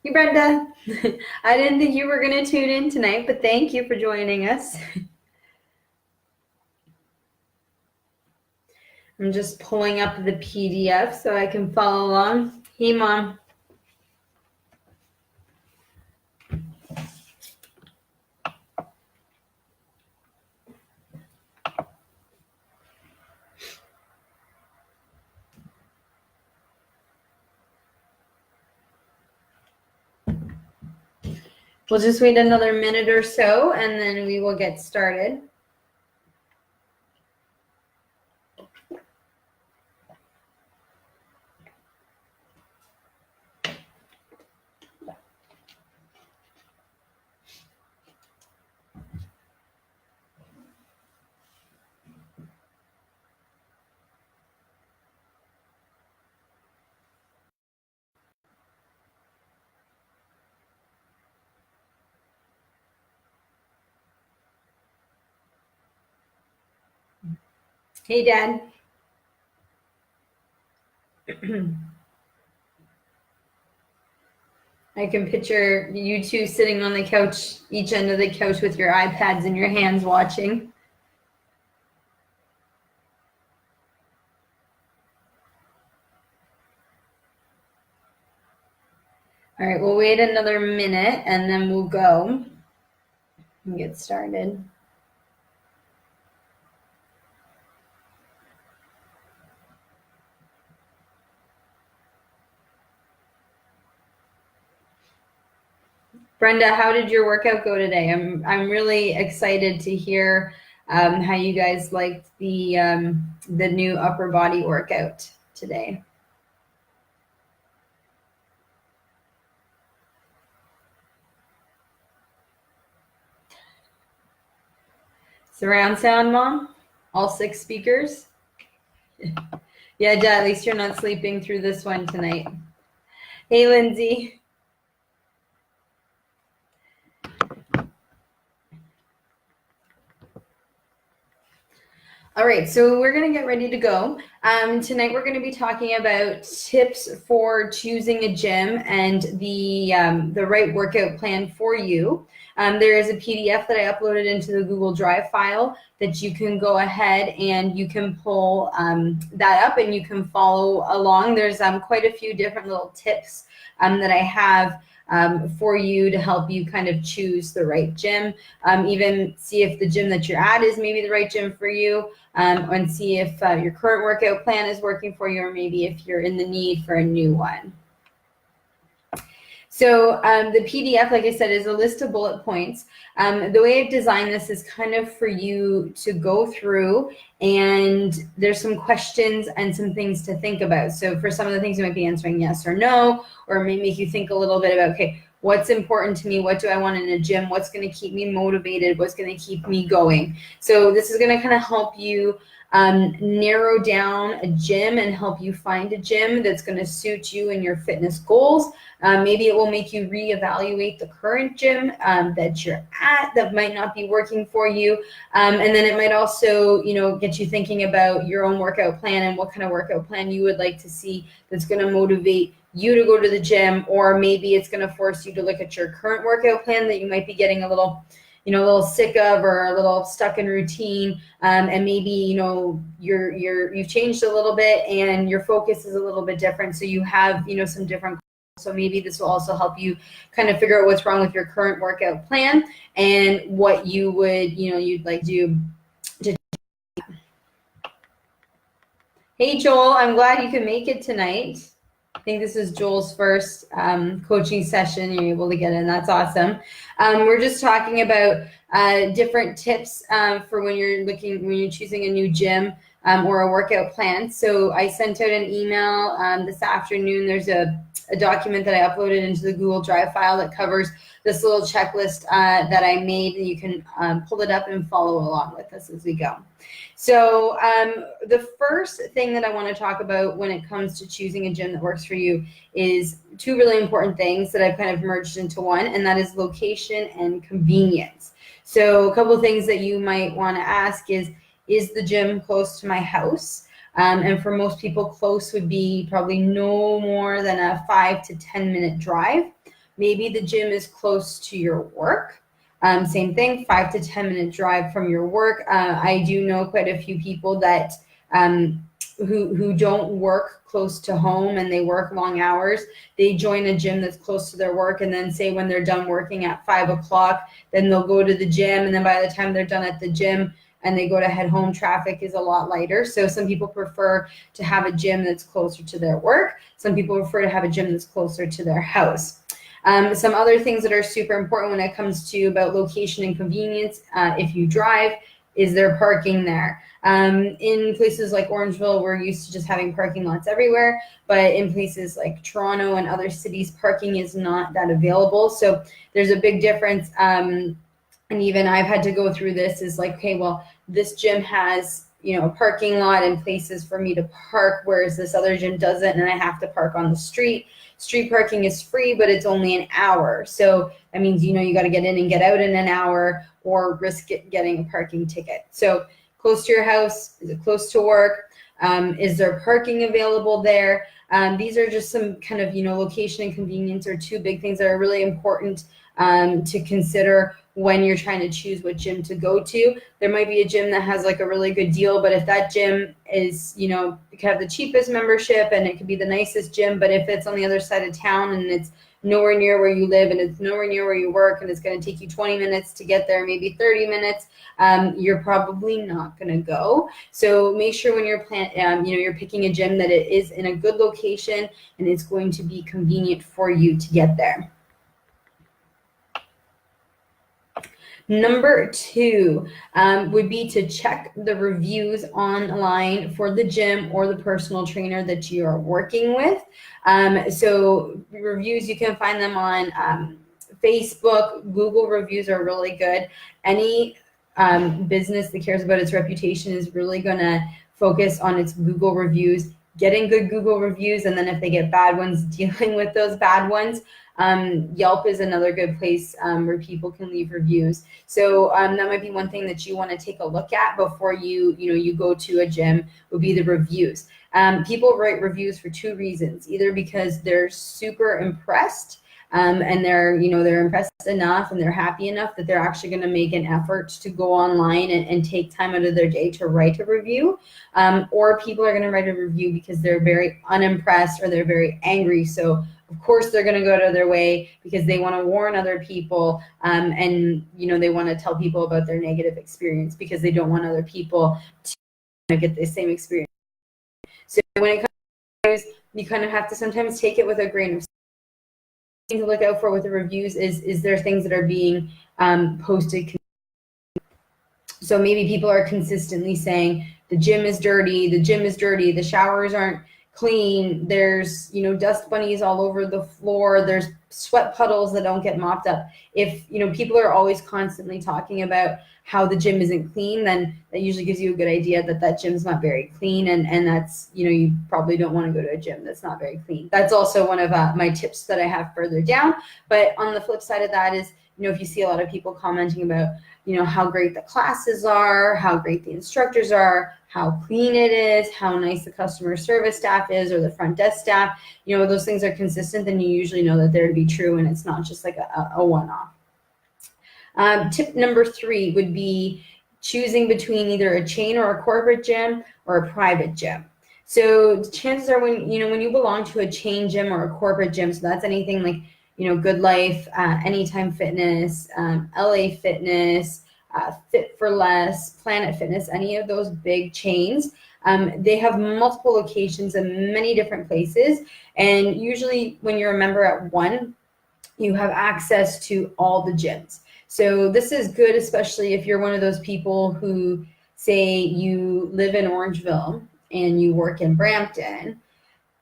Hey, Brenda. I didn't think you were going to tune in tonight, but thank you for joining us. I'm just pulling up the PDF so I can follow along. Hey, Mom. We'll just wait another minute or so, and then we will get started. Hey, Dad. I can picture you two sitting on the couch, each end of the couch with your iPads in your hands watching. All right, we'll wait another minute and then we'll go and get started. Brenda, how did your workout go today? I'm really excited to hear how you guys liked the new upper body workout today. Surround sound, Mom? All 6 speakers? Yeah, Dad, at least you're not sleeping through this one tonight. Hey, Lindsay. All right, so we're going to get ready to go. Tonight we're going to be talking about tips for choosing a gym and the right workout plan for you. There is a PDF that I uploaded into the Google Drive file that you can go ahead and you can pull that up and you can follow along. There's quite a few different little tips that I have for you to help you kind of choose the right gym, even see if the gym that you're at is maybe the right gym for you, and see if your current workout plan is working for you, or maybe if you're in the need for a new one. So the PDF, like I said, is a list of bullet points. The way I've designed this is kind of for you to go through, and there's some questions and some things to think about. So for some of the things you might be answering yes or no, or it may make you think a little bit about, okay, what's important to me? What do I want in a gym? What's going to keep me motivated? What's going to keep me going? So this is going to kind of help you narrow down a gym and help you find a gym that's going to suit you and your fitness goals. Maybe it will make you reevaluate the current gym that you're at that might not be working for you. And then it might also, get you thinking about your own workout plan and what kind of workout plan you would like to see that's going to motivate you to go to the gym, or maybe it's going to force you to look at your current workout plan that you might be getting a little sick of or a little stuck in routine, and maybe you've changed a little bit and your focus is a little bit different, so you have some different goals. So maybe this will also help you kind of figure out what's wrong with your current workout plan and what you would you'd like to. Hey Joel, I'm glad you can make it tonight. I think this is Joel's first coaching session. You're able to get in. That's awesome. We're just talking about different tips for when you're choosing a new gym or a workout plan. So I sent out an email this afternoon. There's a document that I uploaded into the Google Drive file that covers this little checklist that I made, and you can pull it up and follow along with us as we go. So the first thing that I want to talk about when it comes to choosing a gym that works for you is 2 really important things that I've kind of merged into one, and that is location and convenience. So a couple of things that you might want to ask is the gym close to my house? And for most people, close would be probably no more than a 5 to 10 minute drive. Maybe the gym is close to your work. Same thing, 5 to 10 minute drive from your work. I do know quite a few people that who don't work close to home and they work long hours. They join a gym that's close to their work, and then say when they're done working at 5 o'clock, then they'll go to the gym, and then by the time they're done at the gym and they go to head home, traffic is a lot lighter. So some people prefer to have a gym that's closer to their work. Some people prefer to have a gym that's closer to their house. Some other things that are super important when it comes to about location and convenience, if you drive, is there parking there? In places like Orangeville, we're used to just having parking lots everywhere, but in places like Toronto and other cities, parking is not that available. So there's a big difference. And even I've had to go through this, is like, okay, well, this gym has, you know, a parking lot and places for me to park, whereas this other gym doesn't, and I have to park on the street. Street parking is free, but it's only an hour. So that means, you know, you got to get in and get out in an hour, or risk getting a parking ticket. So close to your house, is it close to work? Is there parking available there? These are just some kind of, you know, location and convenience are two big things that are really important to consider when you're trying to choose what gym to go to. There might be a gym that has like a really good deal, but if that gym is, you know, you can have the cheapest membership and it could be the nicest gym, but if it's on the other side of town and it's nowhere near where you live and it's nowhere near where you work and it's going to take you 20 minutes to get there, maybe 30 minutes, you're probably not going to go. So make sure when you're you're picking a gym that it is in a good location and it's going to be convenient for you to get there. Number 2 would be to check the reviews online for the gym or the personal trainer that you are working with. So reviews, you can find them on Facebook. Google reviews are really good. Any business that cares about its reputation is really going to focus on its Google reviews, getting good Google reviews, and then if they get bad ones, dealing with those bad ones. Yelp is another good place where people can leave reviews. So that might be one thing that you want to take a look at before you go to a gym, would be the reviews. People write reviews for 2 reasons: either because they're super impressed and they're impressed enough and they're happy enough that they're actually going to make an effort to go online and take time out of their day to write a review, or people are going to write a review because they're very unimpressed or they're very angry. So of course they're going to go out of their way because they want to warn other people, and they want to tell people about their negative experience because they don't want other people to get the same experience. So when it comes to reviews, you kind of have to sometimes take it with a grain of salt. Thing to look out for with the reviews is there things that are being posted. So maybe people are consistently saying the gym is dirty, the showers aren't clean, there's dust bunnies all over the floor, there's sweat puddles that don't get mopped up. If people are always constantly talking about how the gym isn't clean, then that usually gives you a good idea that gym's not very clean, and that's you probably don't want to go to a gym that's not very clean. That's also one of my tips that I have further down. But on the flip side of that is, if you see a lot of people commenting about how great the classes are, how great the instructors are, how clean it is, how nice the customer service staff is, or the front desk staff, those things are consistent, then you usually know that they're to be true and it's not just like a one-off. Tip number 3 would be choosing between either a chain or a corporate gym or a private gym. So chances are when you belong to a chain gym or a corporate gym, so that's anything like Good Life, Anytime Fitness, LA Fitness, Fit for Less, Planet Fitness, any of those big chains, they have multiple locations in many different places. And usually when you're a member at one, you have access to all the gyms. So this is good, especially if you're one of those people who say you live in Orangeville and you work in Brampton.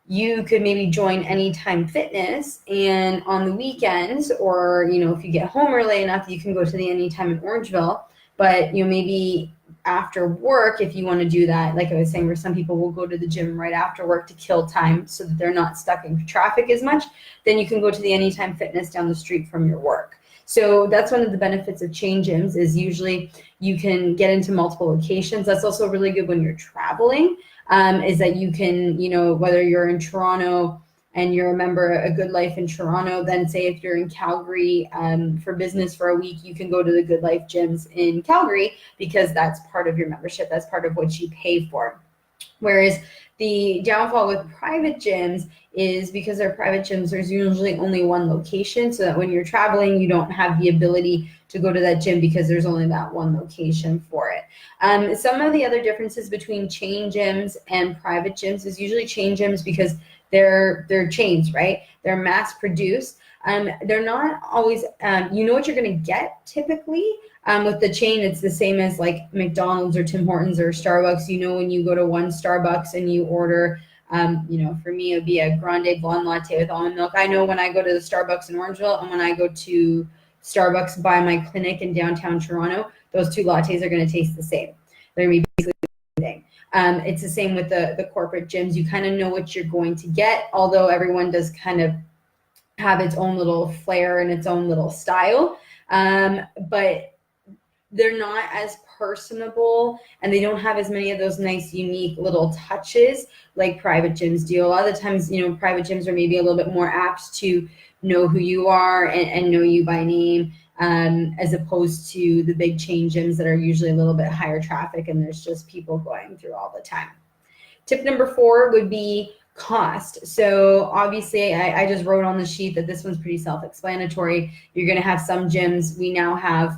You could maybe join Anytime Fitness, and on the weekends, or if you get home early enough, you can go to the Anytime in Orangeville. But maybe after work, if you want to do that, like I was saying, where some people will go to the gym right after work to kill time so that they're not stuck in traffic as much, then you can go to the Anytime Fitness down the street from your work. So that's one of the benefits of chain gyms, is usually you can get into multiple locations. That's also really good when you're traveling, is that you can, whether you're in Toronto and you're a member of Good Life in Toronto, then say if you're in Calgary for business for a week, you can go to the Good Life gyms in Calgary because that's part of your membership. That's part of what you pay for. Whereas the downfall with private gyms is because they're private gyms, there's usually only one location, so that when you're traveling, you don't have the ability to go to that gym because there's only that one location for it. Some of the other differences between chain gyms and private gyms is usually chain gyms because they're chains, right? They're mass produced. They're not always, you know what you're going to get typically. With the chain, it's the same as like McDonald's or Tim Hortons or Starbucks. You know, when you go to one Starbucks and you order, for me, it would be a grande blonde latte with almond milk. I know when I go to the Starbucks in Orangeville and when I go to Starbucks by my clinic in downtown Toronto, those two lattes are going to taste the same. They're going to be basically the same thing. It's the same with the corporate gyms. You kind of know what you're going to get, although everyone does kind of have its own little flair and its own little style. But they're not as personable and they don't have as many of those nice, unique little touches like private gyms do. A lot of the times, private gyms are maybe a little bit more apt to know who you are and know you by name, as opposed to the big chain gyms that are usually a little bit higher traffic and there's just people going through all the time. Tip number 4 would be cost. So obviously I just wrote on the sheet that this one's pretty self-explanatory. You're going to have some gyms. We now have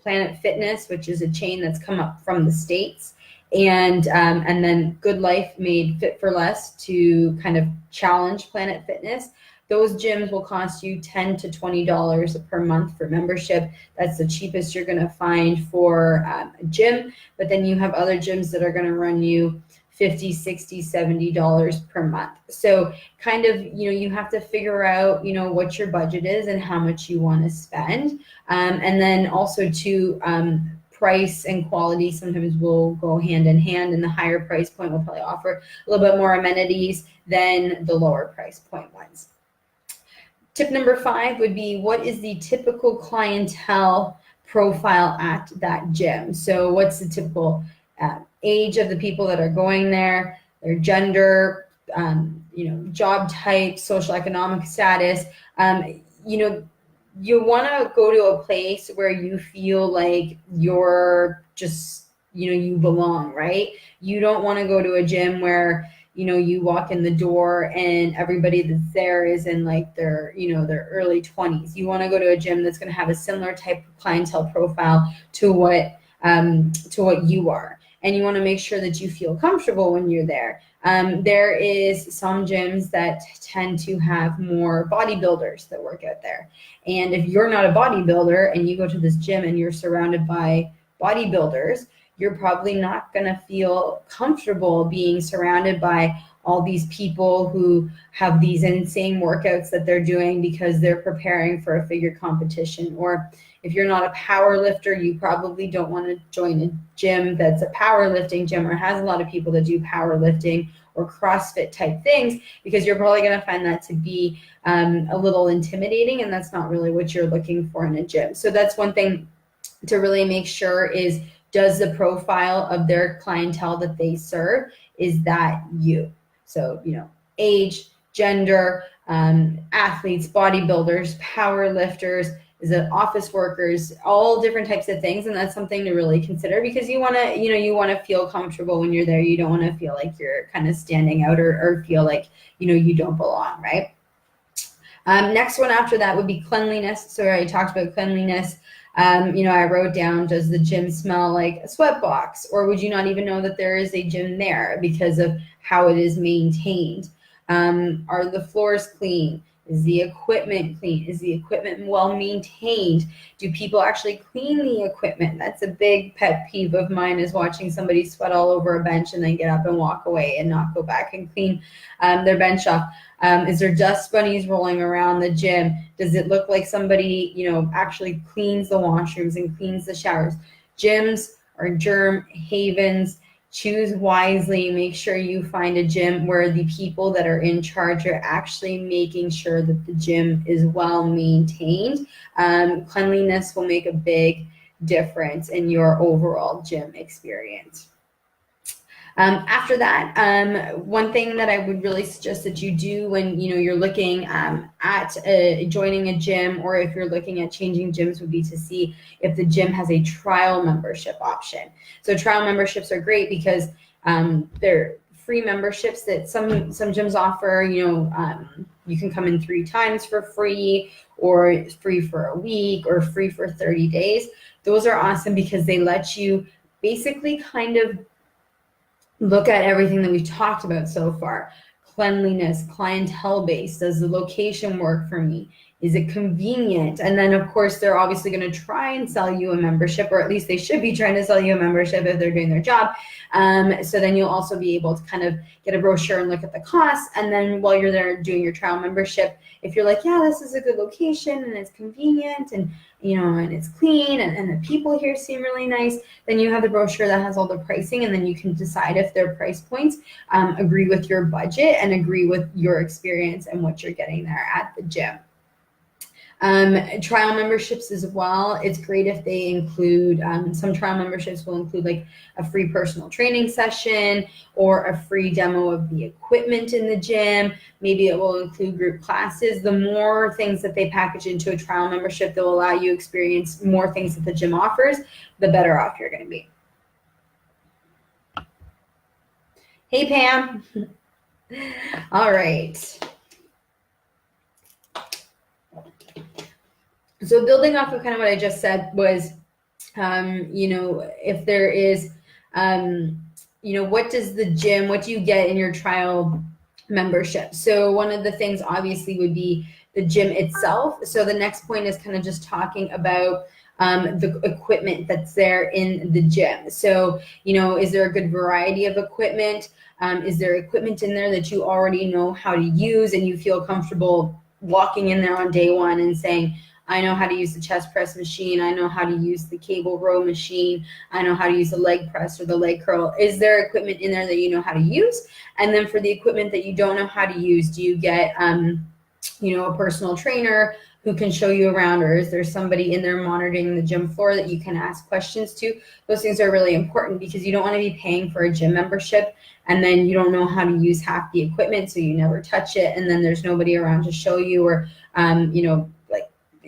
Planet Fitness, which is a chain that's come up from the States, and then Good Life made Fit for Less to kind of challenge Planet Fitness. Those gyms will cost you $10 to $20 per month for membership. That's the cheapest you're going to find for a gym. But then you have other gyms that are going to run you $50, $60, $70 per month. So kind of, you have to figure out, what your budget is and how much you want to spend. And then also price and quality sometimes will go hand in hand, and the higher price point will probably offer a little bit more amenities than the lower price point ones. Tip number 5 would be, what is the typical clientele profile at that gym? So what's the typical age of the people that are going there, their gender, job type, social economic status. You want to go to a place where you feel like you're just, you belong, right? You don't want to go to a gym where, you walk in the door and everybody that's there is in like their early 20s. You want to go to a gym that's going to have a similar type of clientele profile to what you are. And you want to make sure that you feel comfortable when you're there. There is some gyms that tend to have more bodybuilders that work out there. And if you're not a bodybuilder and you go to this gym and you're surrounded by bodybuilders, you're probably not going to feel comfortable being surrounded by all these people who have these insane workouts that they're doing because they're preparing for a figure competition. Or if you're not a power lifter, you probably don't want to join a gym that's a powerlifting gym or has a lot of people that do powerlifting or CrossFit type things, because you're probably going to find that to be a little intimidating, and that's not really what you're looking for in a gym. So that's one thing to really make sure is, does the profile of their clientele that they serve, is that you? So, age, gender, athletes, bodybuilders, power lifters, is it office workers, all different types of things. And that's something to really consider, because you want to feel comfortable when you're there. You don't want to feel like you're kind of standing out or feel like, you don't belong, right? Next one after that would be cleanliness. So I already talked about cleanliness. I wrote down, does the gym smell like a sweat box? Or would you not even know that there is a gym there because of how it is maintained? Are the floors clean? Is the equipment clean? Is the equipment well maintained? Do people actually clean the equipment? That's a big pet peeve of mine, is watching somebody sweat all over a bench and then get up and walk away and not go back and clean their bench off. Is there dust bunnies rolling around the gym? Does it look like somebody, actually cleans the washrooms and cleans the showers? Gyms are germ havens. Choose wisely. Make sure you find a gym where the people that are in charge are actually making sure that the gym is well maintained. Cleanliness will make a big difference in your overall gym experience. After that, one thing that I would really suggest that you do when you're looking at joining a gym, or if you're looking at changing gyms, would be to see if the gym has a trial membership option. So trial memberships are great because they're free memberships that some gyms offer. You can come in 3 times for free, or free for a week, or free for 30 days. Those are awesome because they let you basically kind of look at everything that we've talked about so far. Cleanliness, clientele base, does the location work for me? Is it convenient? And then of course they're obviously going to try and sell you a membership, or at least they should be trying to sell you a membership if they're doing their job. So then you'll also be able to kind of get a brochure and look at the costs. And then while you're there doing your trial membership, if you're like, yeah, this is a good location and it's convenient and and it's clean and the people here seem really nice, then you have the brochure that has all the pricing, and then you can decide if their price points agree with your budget and agree with your experience and what you're getting there at the gym. Trial memberships as well. It's great if they include, some trial memberships will include like a free personal training session or a free demo of the equipment in the gym. Maybe it will include group classes. The more things that they package into a trial membership that will allow you to experience more things that the gym offers, the better off you're going to be. Hey, Pam. All right. So building off of kind of what I just said was, if there is, what do you get in your trial membership? So one of the things obviously would be the gym itself. So the next point is kind of just talking about the equipment that's there in the gym. So, is there a good variety of equipment? Is there equipment in there that you already know how to use and you feel comfortable walking in there on day one and saying, I know how to use the chest press machine. I know how to use the cable row machine. I know how to use the leg press or the leg curl. Is there equipment in there that you know how to use? And then for the equipment that you don't know how to use, do you get, a personal trainer who can show you around, or is there somebody in there monitoring the gym floor that you can ask questions to? Those things are really important because you don't want to be paying for a gym membership and then you don't know how to use half the equipment, so you never touch it, and then there's nobody around to show you, or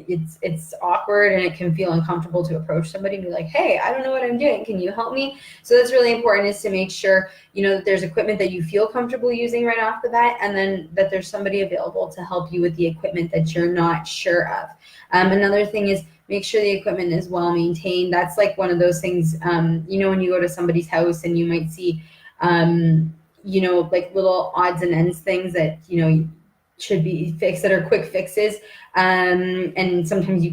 it's awkward and it can feel uncomfortable to approach somebody and be like, hey, I don't know what I'm doing. Can you help me? So that's really important, is to make sure, that there's equipment that you feel comfortable using right off the bat, and then that there's somebody available to help you with the equipment that you're not sure of. Another thing is make sure the equipment is well maintained. That's like one of those things, when you go to somebody's house and you might see, like little odds and ends things that, should be fixed, that are quick fixes. And sometimes you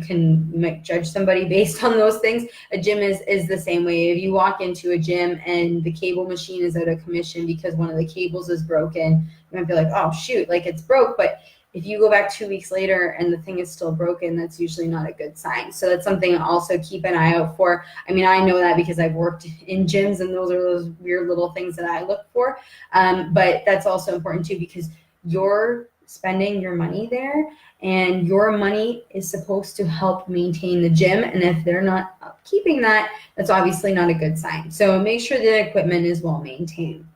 might judge somebody based on those things. A gym is the same way. If you walk into a gym and the cable machine is out of commission because one of the cables is broken, you might be like, oh shoot, like it's broke. But if you go back 2 weeks later and the thing is still broken, that's usually not a good sign. So that's something also keep an eye out for. I mean, I know that because I've worked in gyms, and those are those weird little things that I look for. But that's also important too, because you're spending your money there, and your money is supposed to help maintain the gym. And if they're not upkeeping that, that's obviously not a good sign. So make sure the equipment is well maintained.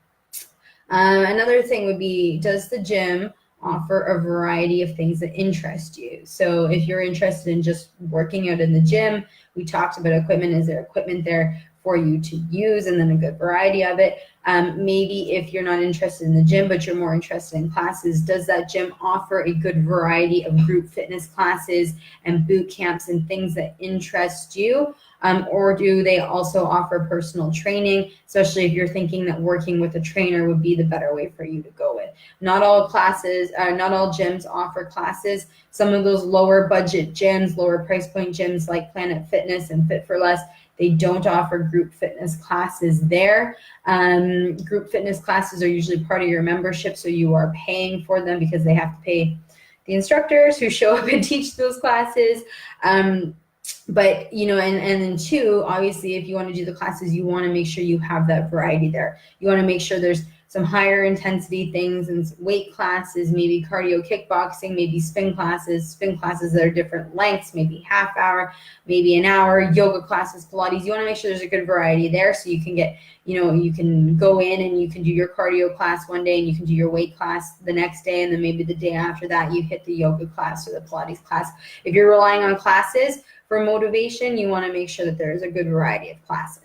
Another thing would be, does the gym offer a variety of things that interest you? So if you're interested in just working out in the gym, we talked about equipment. Is there equipment there for you to use, and then a good variety of it? Maybe if you're not interested in the gym, but you're more interested in classes, does that gym offer a good variety of group fitness classes and boot camps and things that interest you? Or do they also offer personal training, especially if you're thinking that working with a trainer would be the better way for you to go with? Not all gyms offer classes. Some of those lower budget gyms, lower price point gyms like Planet Fitness and Fit for Less, they don't offer group fitness classes there. Group fitness classes are usually part of your membership, so you are paying for them because they have to pay the instructors who show up and teach those classes. But, and then two, obviously, if you want to do the classes, you want to make sure you have that variety there. You want to make sure there's some higher intensity things and weight classes, maybe cardio kickboxing, maybe spin classes that are different lengths, maybe half hour, maybe an hour, yoga classes, Pilates. You want to make sure there's a good variety there so you can get, you can go in and you can do your cardio class one day and you can do your weight class the next day, and then maybe the day after that you hit the yoga class or the Pilates class. If you're relying on classes for motivation, you want to make sure that there is a good variety of classes.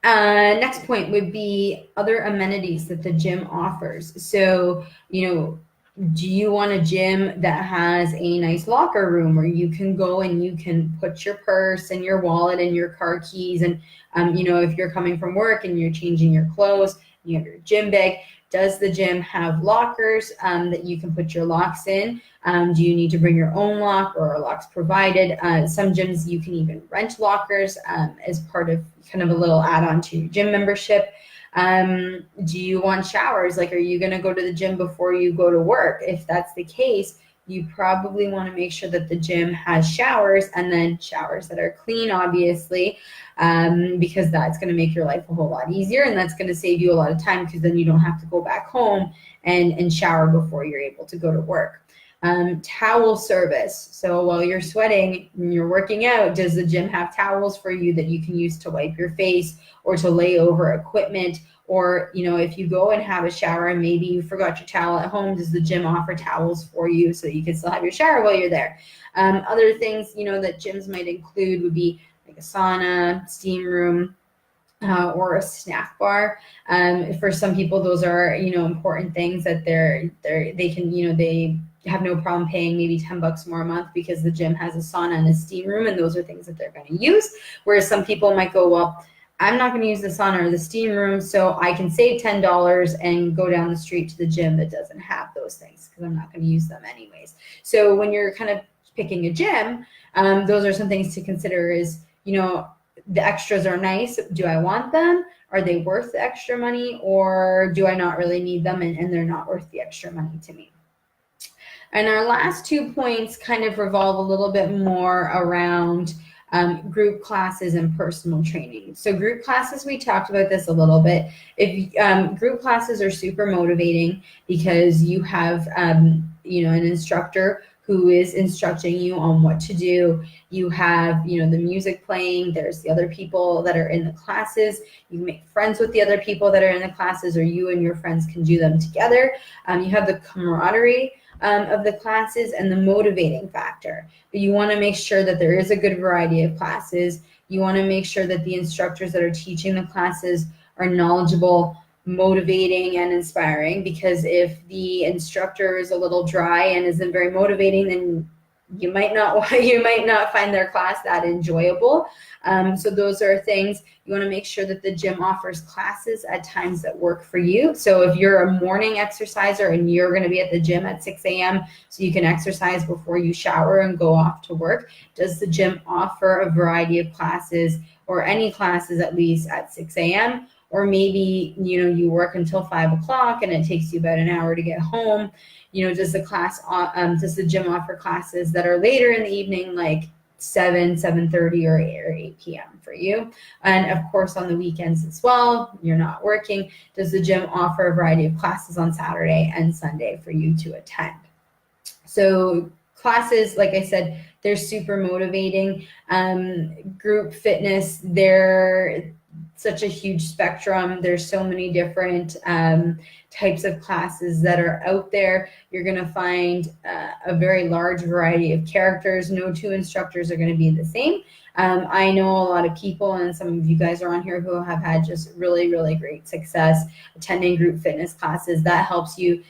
Next point would be other amenities that the gym offers. So, do you want a gym that has a nice locker room where you can go and you can put your purse and your wallet and your car keys and, if you're coming from work and you're changing your clothes, you have your gym bag. Does the gym have lockers that you can put your locks in? Do you need to bring your own lock, or are locks provided? Some gyms you can even rent lockers as part of kind of a little add-on to your gym membership. Do you want showers? Like, are you going to go to the gym before you go to work? If that's the case, you probably want to make sure that the gym has showers, and then showers that are clean, obviously, because that's going to make your life a whole lot easier, and that's going to save you a lot of time because then you don't have to go back home and shower before you're able to go to work. Towel service. So while you're sweating and you're working out, does the gym have towels for you that you can use to wipe your face or to lay over equipment? Or, if you go and have a shower and maybe you forgot your towel at home, does the gym offer towels for you so that you can still have your shower while you're there? Other things, that gyms might include would be like a sauna, steam room, or a snack bar. For some people, those are, important things that they have no problem paying maybe $10 more a month because the gym has a sauna and a steam room, and those are things that they're going to use. Whereas some people might go, well, I'm not going to use the sauna or the steam room, so I can save $10 and go down the street to the gym that doesn't have those things because I'm not going to use them anyways. So when you're kind of picking a gym, those are some things to consider is, the extras are nice. Do I want them? Are they worth the extra money, or do I not really need them and they're not worth the extra money to me? And our last 2 points kind of revolve a little bit more around group classes and personal training. So group classes, we talked about this a little bit. If group classes are super motivating because you have an instructor who is instructing you on what to do. You have, the music playing. There's the other people that are in the classes. You make friends with the other people that are in the classes, or you and your friends can do them together. You have the camaraderie of the classes and the motivating factor. But you want to make sure that there is a good variety of classes. You want to make sure that the instructors that are teaching the classes are knowledgeable, motivating, and inspiring, because if the instructor is a little dry and isn't very motivating, then you might not find their class that enjoyable. So those are things you want to make sure that the gym offers classes at times that work for you. So if you're a morning exerciser and you're going to be at the gym at 6 a.m. so you can exercise before you shower and go off to work, does the gym offer a variety of classes, or any classes at least at 6 a.m.? Or maybe, you work until 5 o'clock and it takes you about an hour to get home. Does the gym offer classes that are later in the evening, like 7:30 or 8 p.m. for you? And of course, on the weekends as well, you're not working. Does the gym offer a variety of classes on Saturday and Sunday for you to attend? So classes, like I said, they're super motivating. Group fitness, they're such a huge spectrum. There's so many different types of classes that are out there. You're going to find a very large variety of characters. No two instructors are going to be the same. I know a lot of people, and some of you guys are on here, who have had just really, really great success attending group fitness classes. That helps you,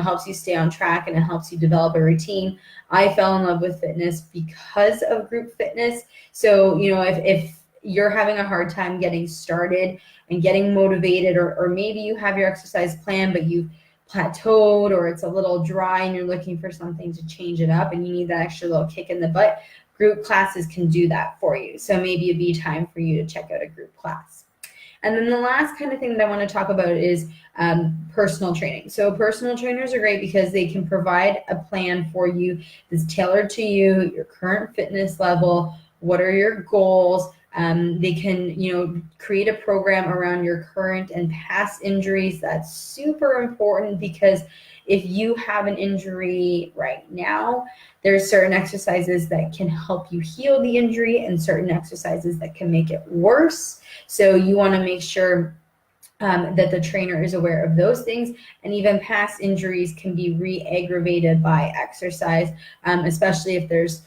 helps you stay on track, and it helps you develop a routine. I fell in love with fitness because of group fitness. So, if you're having a hard time getting started and getting motivated, or maybe you have your exercise plan, but you've plateaued, or it's a little dry and you're looking for something to change it up and you need that extra little kick in the butt, group classes can do that for you. So maybe it'd be time for you to check out a group class. And then the last kind of thing that I want to talk about is personal training. So personal trainers are great because they can provide a plan for you that's tailored to you, your current fitness level, what are your goals, They can, create a program around your current and past injuries. That's super important, because if you have an injury right now, there's certain exercises that can help you heal the injury and certain exercises that can make it worse. So you want to make sure that the trainer is aware of those things. And even past injuries can be re-aggravated by exercise, especially if there's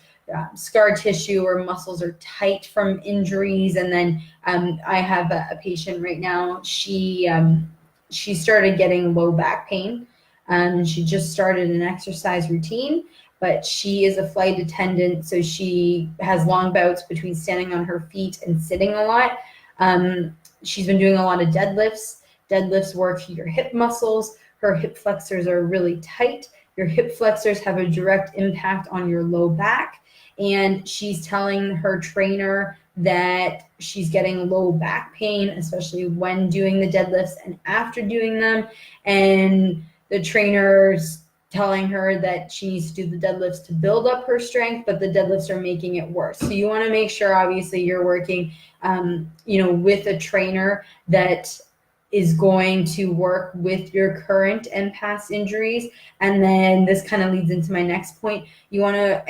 scar tissue or muscles are tight from injuries. And then I have a patient right now. She started getting low back pain. She just started an exercise routine, but she is a flight attendant, so she has long bouts between standing on her feet and sitting a lot. She's been doing a lot of deadlifts. Deadlifts work your hip muscles. Her hip flexors are really tight. Your hip flexors have a direct impact on your low back. And she's telling her trainer that she's getting low back pain, especially when doing the deadlifts and after doing them. And the trainer's telling her that she needs to do the deadlifts to build up her strength, but the deadlifts are making it worse. So you want to make sure, obviously, you're working, with a trainer that is going to work with your current and past injuries. And then this kind of leads into my next point. You want to,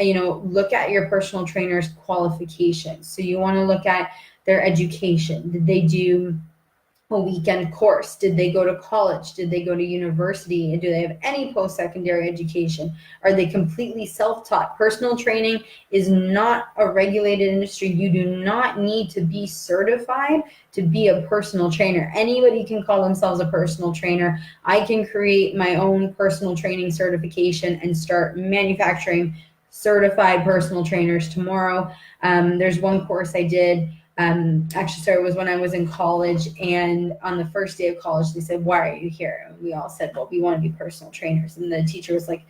look at your personal trainer's qualifications. So you want to look at their education. Did they do a weekend course? Did they go to college? Did they go to university? And do they have any post-secondary education? Are they completely self-taught? Personal training is not a regulated industry. You do not need to be certified to be a personal trainer. Anybody can call themselves a personal trainer. I can create my own personal training certification and start manufacturing certified personal trainers tomorrow. There's one course I did. It was when I was in college, and on the first day of college, they said, "Why are you here?" And we all said, "Well, we want to be personal trainers." And the teacher was like,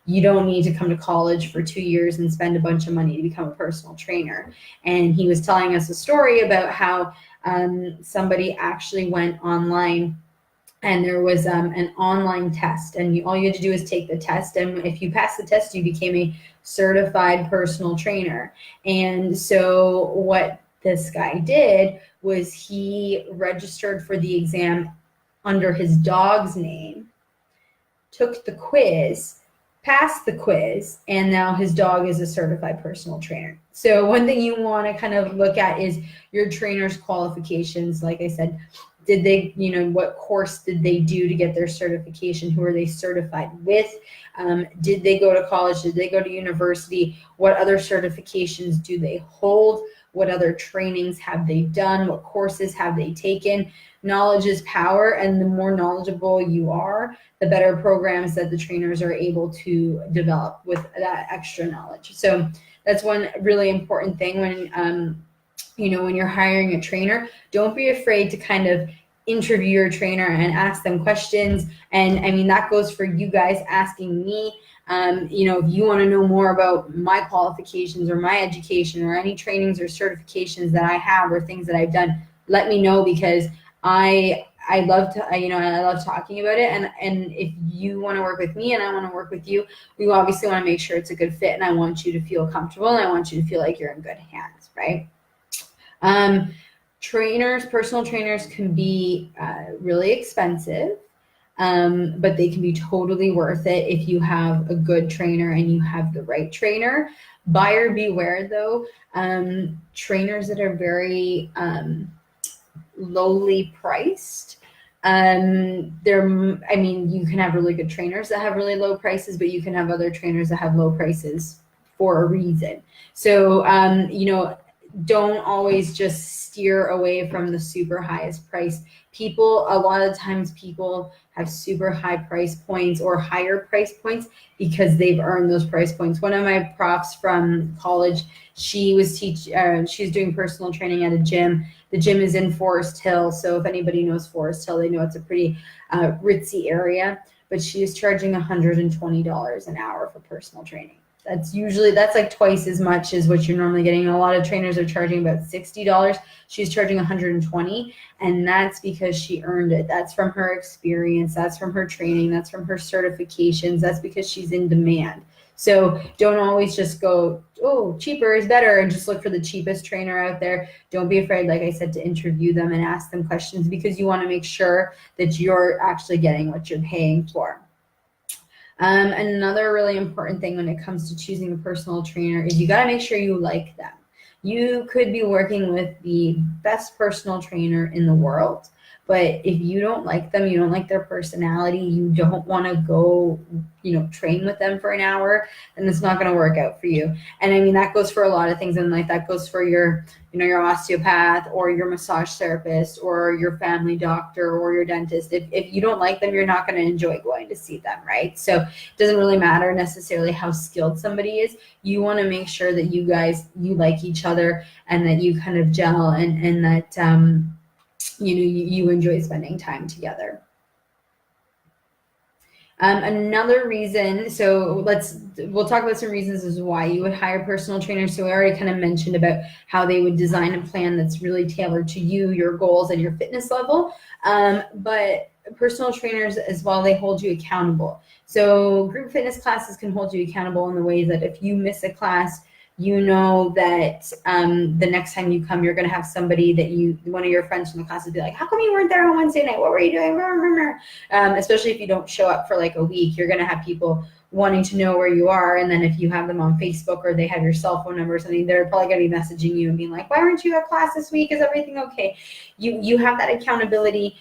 "You don't need to come to college for 2 years and spend a bunch of money to become a personal trainer." And he was telling us a story about how somebody actually went online, and there was an online test, and all you had to do is take the test, and if you passed the test, you became a certified personal trainer. And so what this guy did was he registered for the exam under his dog's name, took the quiz, passed the quiz, and now his dog is a certified personal trainer. So one thing you want to kind of look at is your trainer's qualifications. Like I said, did they, what course did they do to get their certification? Who are they certified with? Did they go to college? Did they go to university? What other certifications do they hold? What other trainings have they done? What courses have they taken? Knowledge is power, and the more knowledgeable you are, the better programs that the trainers are able to develop with that extra knowledge. So that's one really important thing when you're hiring a trainer. Don't be afraid to kind of interview your trainer and ask them questions. And I mean, that goes for you guys asking me. If you want to know more about my qualifications or my education or any trainings or certifications that I have or things that I've done, let me know, because I love to, I love talking about it. And if you want to work with me and I want to work with you, we obviously want to make sure it's a good fit, and I want you to feel comfortable, and I want you to feel like you're in good hands, right? Personal trainers can be really expensive. But they can be totally worth it if you have a good trainer and you have the right trainer. Buyer beware, though. Trainers that are very lowly priced. You can have really good trainers that have really low prices, but you can have other trainers that have low prices for a reason. So, don't always just steer away from the super highest price. A lot of times people have super high price points or higher price points because they've earned those price points. One of my profs from college, she was doing personal training at a gym. The gym is in Forest Hill. So if anybody knows Forest Hill, they know it's a pretty ritzy area, but she is charging $120 an hour for personal training. That's like twice as much as what you're normally getting. A lot of trainers are charging about $60. She's charging $120, and that's because she earned it. That's from her experience. That's from her training. That's from her certifications. That's because she's in demand. So don't always just go, oh, cheaper is better, and just look for the cheapest trainer out there. Don't be afraid, like I said, to interview them and ask them questions, because you want to make sure that you're actually getting what you're paying for. Another really important thing when it comes to choosing a personal trainer is you got to make sure you like them. You could be working with the best personal trainer in the world, but if you don't like them, you don't like their personality, you don't want to go, train with them for an hour, then it's not going to work out for you. And I mean, that goes for a lot of things in life. That goes for your osteopath or your massage therapist or your family doctor or your dentist. If you don't like them, you're not going to enjoy going to see them, right? So it doesn't really matter necessarily how skilled somebody is. You want to make sure that you like each other and that you kind of gel and that, you enjoy spending time together. Another reason, so we'll talk about some reasons as to why you would hire personal trainers. So we already kind of mentioned about how they would design a plan that's really tailored to you, your goals, and your fitness level. But personal trainers as well, they hold you accountable. So group fitness classes can hold you accountable in the way that if you miss a class, you know that the next time you come, you're going to have somebody that one of your friends from the class would be like, how come you weren't there on Wednesday night? What were you doing? Especially if you don't show up for like a week, you're going to have people wanting to know where you are. And then if you have them on Facebook or they have your cell phone number or something, they're probably going to be messaging you and being like, why weren't you at class this week? Is everything okay? You have that accountability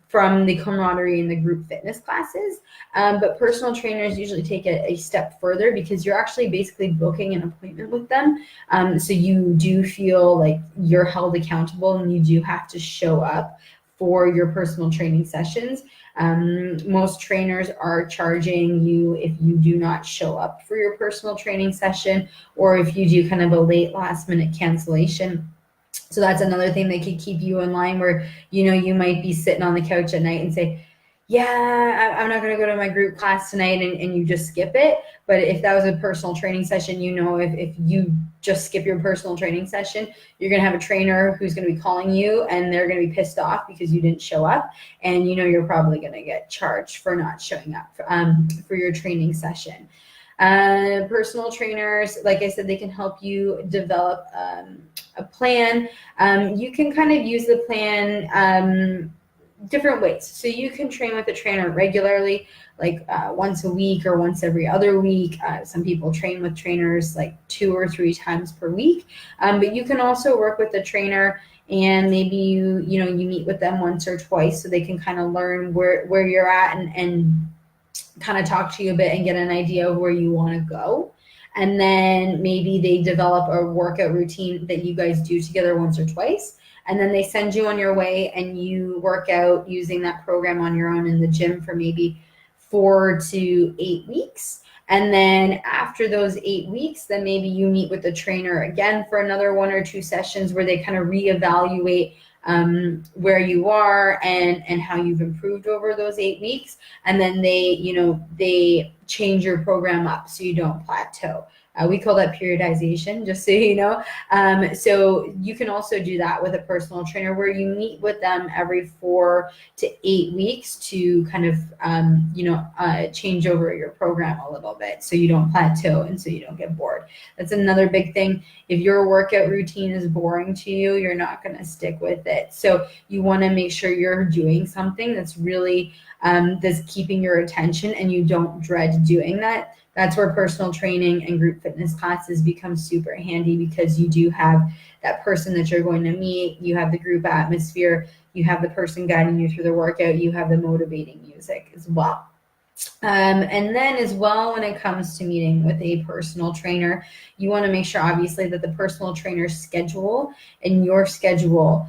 from the camaraderie in the group fitness classes. But personal trainers usually take it a step further, because you're actually basically booking an appointment with them. So you do feel like you're held accountable and you do have to show up for your personal training sessions. Most trainers are charging you if you do not show up for your personal training session, or if you do kind of a late last minute cancellation. So that's another thing that could keep you in line, where, you might be sitting on the couch at night and say, yeah, I'm not going to go to my group class tonight, and you just skip it. But if that was a personal training session, if you just skip your personal training session, you're going to have a trainer who's going to be calling you, and they're going to be pissed off because you didn't show up. And, you're probably going to get charged for not showing up for your training session. Personal trainers, like I said, they can help you develop a plan. You can kind of use the plan different ways. So you can train with a trainer regularly, like once a week or once every other week. Some people train with trainers like 2 or 3 times per week. But you can also work with a trainer, and maybe you meet with them once or twice, so they can kind of learn where you're at and kind of talk to you a bit and get an idea of where you want to go. And then maybe they develop a workout routine that you guys do together once or twice. And then they send you on your way, and you work out using that program on your own in the gym for maybe 4 to 8 weeks. And then after those 8 weeks, then maybe you meet with the trainer again for another 1 or 2 sessions, where they kind of reevaluate where you are and how you've improved over those 8 weeks. And then they change your program up so you don't plateau. We call that periodization, just so you know. So you can also do that with a personal trainer, where you meet with them every 4 to 8 weeks to kind of, change over your program a little bit so you don't plateau and so you don't get bored. That's another big thing. If your workout routine is boring to you, you're not going to stick with it. So you want to make sure you're doing something that's really that's keeping your attention, and you don't dread doing that. That's where personal training and group fitness classes become super handy, because you do have that person that you're going to meet. You have the group atmosphere. You have the person guiding you through the workout. You have the motivating music as well. And then as well, when it comes to meeting with a personal trainer, you want to make sure, obviously, that the personal trainer's schedule and your schedule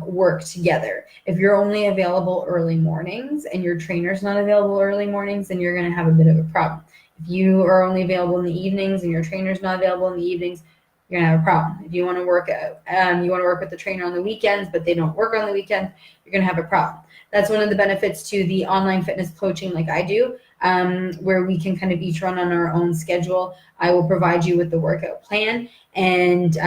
work together. If you're only available early mornings and your trainer's not available early mornings, then you're going to have a bit of a problem. If you are only available in the evenings and your trainer's not available in the evenings, you're gonna have a problem. If you want to work with the trainer on the weekends, but they don't work on the weekends, you're gonna have a problem. That's one of the benefits to the online fitness coaching, like I do, where we can kind of each run on our own schedule. I will provide you with the workout plan, and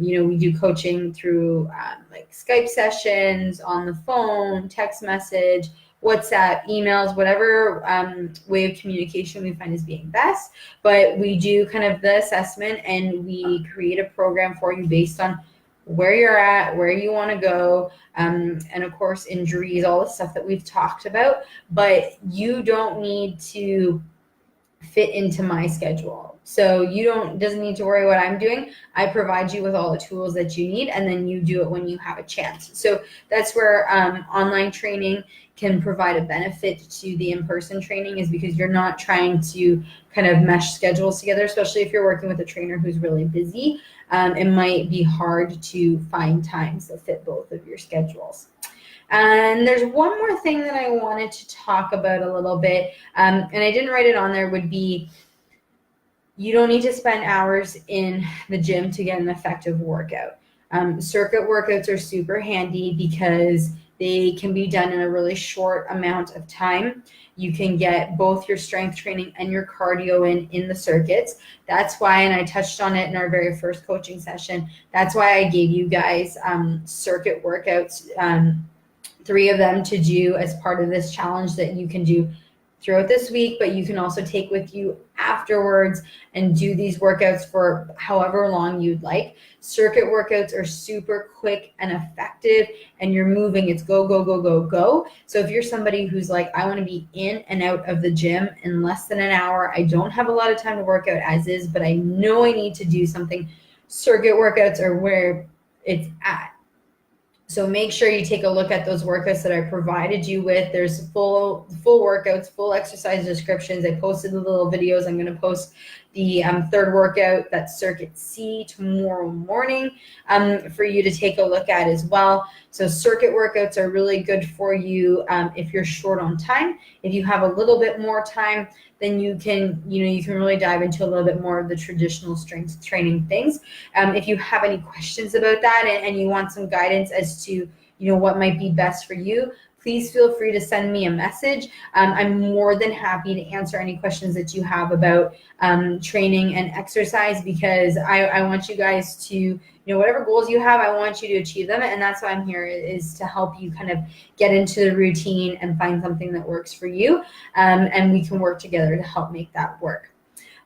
we do coaching through like Skype sessions, on the phone, text message, WhatsApp, emails, whatever way of communication we find is being best. But we do kind of the assessment, and we create a program for you based on where you're at, where you want to go, and of course injuries, all the stuff that we've talked about. But you don't need to fit into my schedule. So doesn't need to worry what I'm doing. I provide you with all the tools that you need, and then you do it when you have a chance. So that's where online training can provide a benefit to the in-person training, is because you're not trying to kind of mesh schedules together, especially if you're working with a trainer who's really busy. It might be hard to find times that fit both of your schedules. And there's one more thing that I wanted to talk about a little bit, and I didn't write it on there, would be you don't need to spend hours in the gym to get an effective workout. Circuit workouts are super handy because they can be done in a really short amount of time. You can get both your strength training and your cardio in the circuits. That's why, and I touched on it in our very first coaching session, that's why I gave you guys circuit workouts, 3 of them to do as part of this challenge that you can do throughout this week, but you can also take with you afterwards and do these workouts for however long you'd like. Circuit workouts are super quick and effective, and you're moving. It's go, go, go, go, go. So if you're somebody who's like, I want to be in and out of the gym in less than an hour, I don't have a lot of time to work out as is, but I know I need to do something, circuit workouts are where it's at. So make sure you take a look at those workouts that I provided you with. There's full workouts, full exercise descriptions. I posted the little videos. I'm going to post the third workout, that's Circuit C, tomorrow morning for you to take a look at as well. So circuit workouts are really good for you if you're short on time. If you have a little bit more time, then you can really dive into a little bit more of the traditional strength training things. If you have any questions about that and you want some guidance as to what might be best for you, please feel free to send me a message. I'm more than happy to answer any questions that you have about training and exercise, because I want you guys to, whatever goals you have, I want you to achieve them. And that's why I'm here, is to help you kind of get into the routine and find something that works for you. And we can work together to help make that work.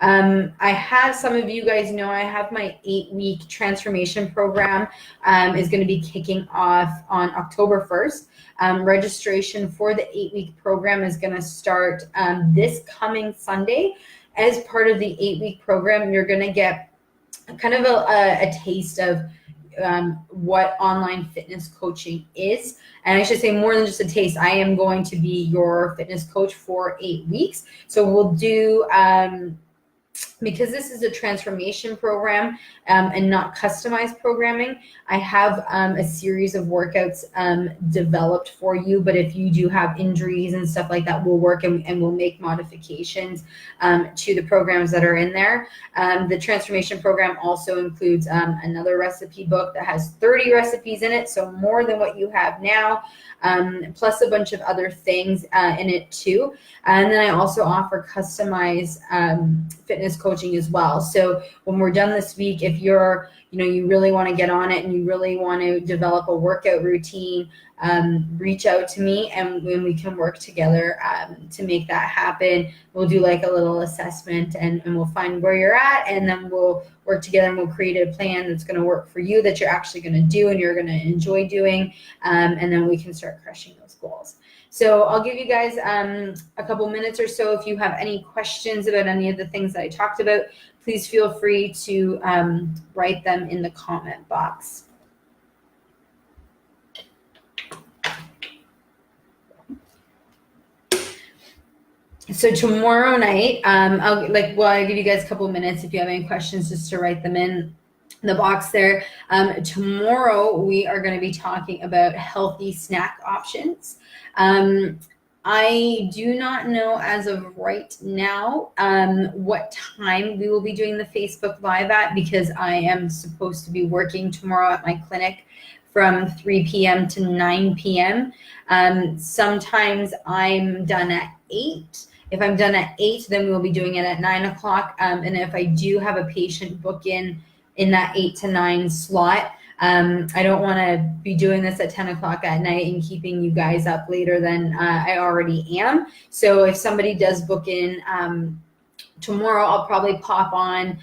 I have, some of you guys know, I have my 8-week transformation program is going to be kicking off on October 1st. Registration for the 8-week program is going to start this coming Sunday. As part of the 8-week program, you're going to get kind of a taste of what online fitness coaching is. And I should say, more than just a taste, I am going to be your fitness coach for 8 weeks. So we'll do, because this is a transformation program and not customized programming, I have a series of workouts developed for you. But if you do have injuries and stuff like that, we'll work and we'll make modifications to the programs that are in there. The transformation program also includes another recipe book that has 30 recipes in it, so more than what you have now, plus a bunch of other things in it too. And then I also offer customized fitness coaching as well. So when we're done this week, if you're, you really want to get on it and you really want to develop a workout routine, reach out to me and we can work together to make that happen. We'll do like a little assessment and we'll find where you're at, and then we'll work together and we'll create a plan that's going to work for you, that you're actually going to do and you're going to enjoy doing, and then we can start crushing those goals. So I'll give you guys a couple minutes or so. If you have any questions about any of the things that I talked about, please feel free to write them in the comment box. So tomorrow night, I'll give you guys a couple minutes if you have any questions, just to write them in the box there. Tomorrow we are going to be talking about healthy snack options. I do not know as of right now what time we will be doing the Facebook Live at, because I am supposed to be working tomorrow at my clinic from 3 p.m. to 9 p.m. Sometimes I'm done at 8. If I'm done at 8, then we'll be doing it at 9 o'clock. And if I do have a patient book in in that 8 to 9 slot. I don't want to be doing this at 10 o'clock at night and keeping you guys up later than I already am. So if somebody does book in tomorrow, I'll probably pop on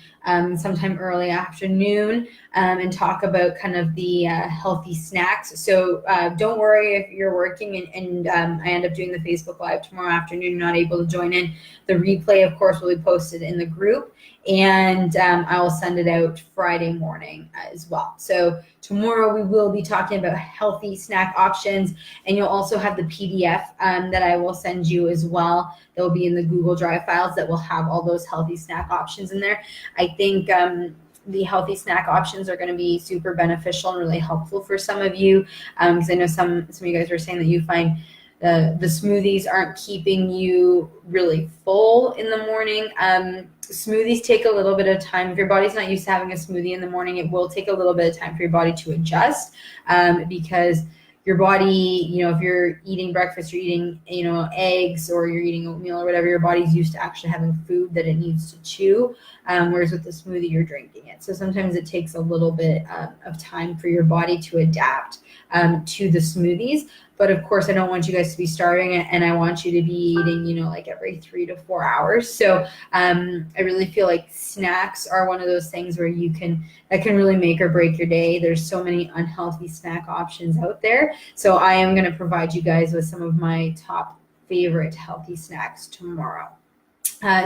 sometime early afternoon and talk about kind of the healthy snacks. So don't worry if you're working and I end up doing the Facebook Live tomorrow afternoon, not able to join in. The replay, of course, will be posted in the group, and I will send it out Friday morning as well. So tomorrow we will be talking about healthy snack options, and you'll also have the PDF that I will send you as well. That will be in the Google Drive files that will have all those healthy snack options in there. I think the healthy snack options are going to be super beneficial and really helpful for some of you, because I know some of you guys were saying that you find the smoothies aren't keeping you really full in the morning. Smoothies take a little bit of time. If your body's not used to having a smoothie in the morning, it will take a little bit of time for your body to adjust, because your body, if you're eating breakfast, you're eating, eggs, or you're eating oatmeal or whatever, your body's used to actually having food that it needs to chew, whereas with the smoothie, you're drinking it. So sometimes it takes a little bit of time for your body to adapt to the smoothies. But of course, I don't want you guys to be starving, and I want you to be eating, like every 3 to 4 hours. So I really feel like snacks are one of those things where that can really make or break your day. There's so many unhealthy snack options out there. So I am going to provide you guys with some of my top favorite healthy snacks tomorrow.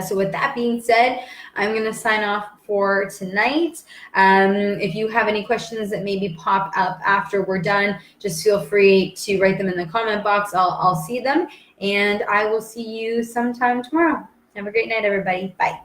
So with that being said, I'm going to sign off for tonight. If you have any questions that maybe pop up after we're done, just feel free to write them in the comment box. I'll see them, and I will see you sometime tomorrow. Have a great night, everybody. Bye.